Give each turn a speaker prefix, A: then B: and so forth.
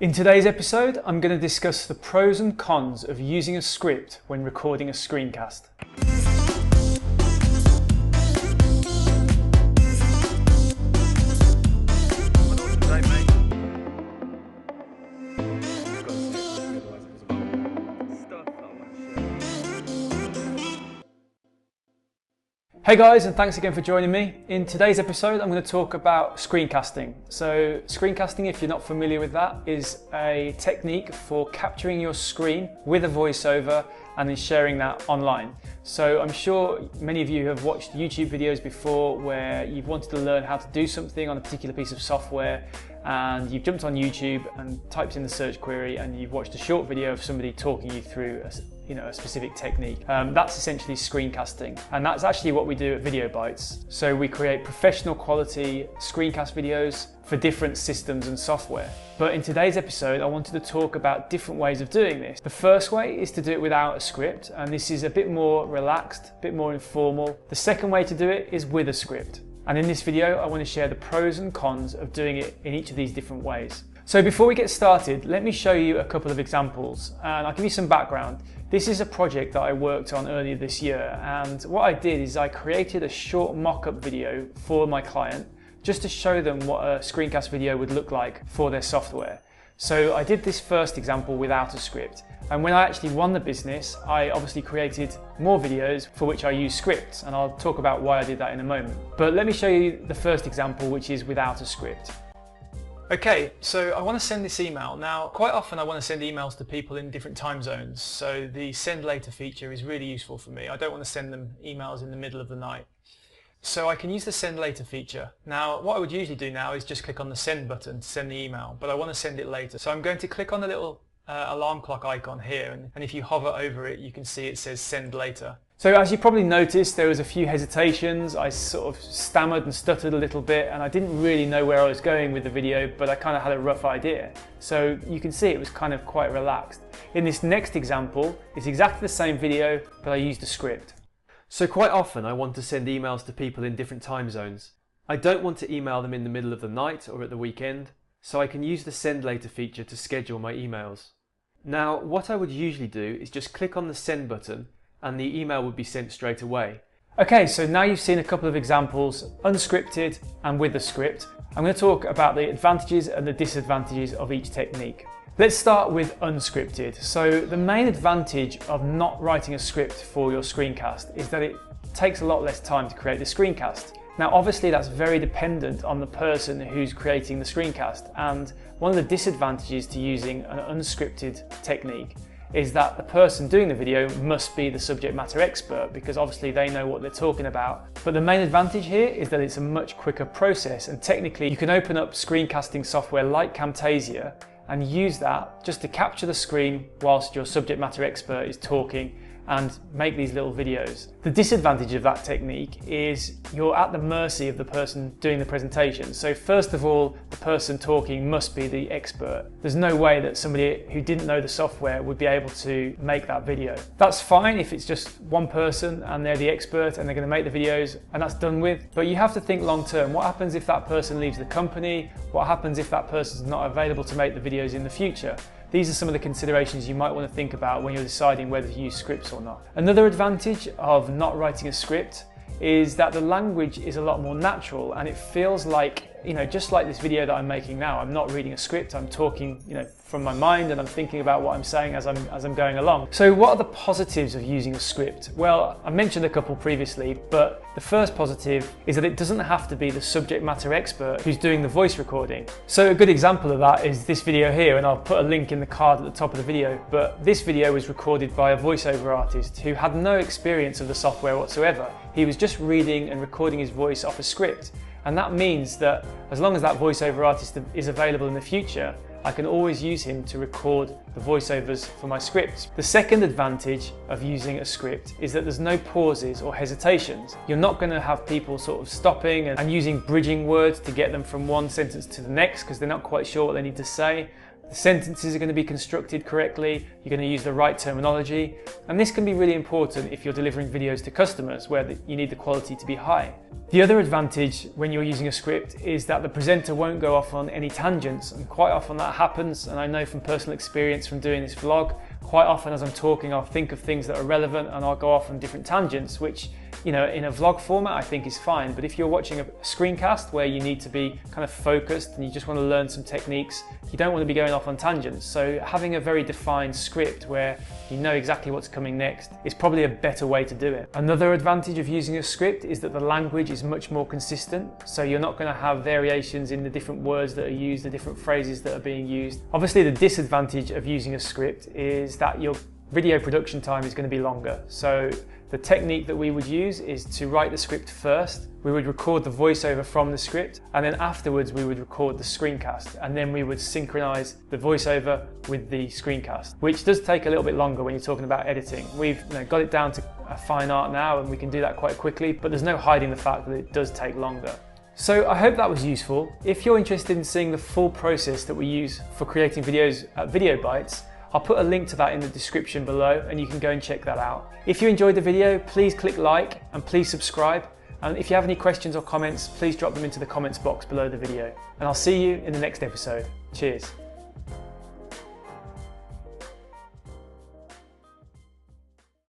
A: In today's episode, I'm going to discuss the pros and cons of using a script when recording a screencast. Hey guys, and thanks again for joining me. In today's episode, I'm going to talk about screencasting. So screencasting, if you're not familiar with that, is a technique for capturing your screen with a voiceover and then sharing that online. So I'm sure many of you have watched YouTube videos before where you've wanted to learn how to do something on a particular piece of software, and you've jumped on YouTube and typed in the search query and you've watched a short video of somebody talking you through a specific technique. That's essentially screencasting, and that's actually what we do at Video Bytes. So we create professional quality screencast videos for different systems and software. But in today's episode, I wanted to talk about different ways of doing this. The first way is to do it without a script, and this is a bit more relaxed, a bit more informal. The second way to do it is with a script. And in this video, I want to share the pros and cons of doing it in each of these different ways. So before we get started, let me show you a couple of examples, and I'll give you some background. This is a project that I worked on earlier this year, and what I did is I created a short mock-up video for my client just to show them what a screencast video would look like for their software. So I did this first example without a script, and when I actually won the business, I obviously created more videos for which I use scripts, and I'll talk about why I did that in a moment. But let me show you the first example, which is without a script. Okay, so I want to send this email. Now, quite often I want to send emails to people in different time zones, so the send later feature is really useful for me. I don't want to send them emails in the middle of the night. So I can use the send later feature. Now, what I would usually do now is just click on the send button to send the email, but I want to send it later. So I'm going to click on the little alarm clock icon here, and if you hover over it, you can see it says send later. So as you probably noticed, there was a few hesitations. I sort of stammered and stuttered a little bit, and I didn't really know where I was going with the video, but I kind of had a rough idea. So you can see it was kind of quite relaxed. In this next example, it's exactly the same video, but I used a script. So quite often I want to send emails to people in different time zones. I don't want to email them in the middle of the night or at the weekend, so I can use the send later feature to schedule my emails. Now, what I would usually do is just click on the send button and the email would be sent straight away. Okay, so now you've seen a couple of examples, unscripted and with a script. I'm going to talk about the advantages and the disadvantages of each technique. Let's start with unscripted. So the main advantage of not writing a script for your screencast is that it takes a lot less time to create the screencast. Now obviously that's very dependent on the person who's creating the screencast, and one of the disadvantages to using an unscripted technique is that the person doing the video must be the subject matter expert, because obviously they know what they're talking about. But the main advantage here is that it's a much quicker process, and technically you can open up screencasting software like Camtasia and use that just to capture the screen whilst your subject matter expert is talking and make these little videos. The disadvantage of that technique is you're at the mercy of the person doing the presentation. So first of all, the person talking must be the expert. There's no way that somebody who didn't know the software would be able to make that video. That's fine if it's just one person and they're the expert and they're going to make the videos and that's done with, but you have to think long term. What happens if that person leaves the company? What happens if that person's not available to make the videos in the future? These are some of the considerations you might want to think about when you're deciding whether to use scripts or not. Another advantage of not writing a script is that the language is a lot more natural, and it feels like, just like this video that I'm making now, I'm not reading a script, I'm talking, from my mind, and I'm thinking about what I'm saying as I'm going along. So what are the positives of using a script? Well, I mentioned a couple previously, but the first positive is that it doesn't have to be the subject matter expert who's doing the voice recording. So a good example of that is this video here, and I'll put a link in the card at the top of the video, but this video was recorded by a voiceover artist who had no experience of the software whatsoever. He was just reading and recording his voice off a script. And that means that as long as that voiceover artist is available in the future, I can always use him to record the voiceovers for my scripts. The second advantage of using a script is that there's no pauses or hesitations. You're not going to have people sort of stopping and using bridging words to get them from one sentence to the next because they're not quite sure what they need to say. The sentences are going to be constructed correctly, you're going to use the right terminology, and this can be really important if you're delivering videos to customers where you need the quality to be high. The other advantage when you're using a script is that the presenter won't go off on any tangents, and quite often that happens, and I know from personal experience from doing this vlog, quite often as I'm talking I'll think of things that are relevant and I'll go off on different tangents, which, you know, in a vlog format I think is fine, but if you're watching a screencast where you need to be kind of focused and you just want to learn some techniques, you don't want to be going off on tangents. So having a very defined script where you know exactly what's coming next is probably a better way to do it. Another advantage of using a script is that the language is much more consistent, so you're not going to have variations in the different words that are used, the different phrases that are being used. Obviously the disadvantage of using a script is that your video production time is going to be longer. So the technique that we would use is to write the script first. We would record the voiceover from the script, and then afterwards we would record the screencast, and then we would synchronize the voiceover with the screencast, which does take a little bit longer when you're talking about editing. We've got it down to a fine art now, and we can do that quite quickly, but there's no hiding the fact that it does take longer. So I hope that was useful. If you're interested in seeing the full process that we use for creating videos at Video Bytes, I'll put a link to that in the description below and you can go and check that out. If you enjoyed the video, please click like and please subscribe. And if you have any questions or comments, please drop them into the comments box below the video. And I'll see you in the next episode. Cheers.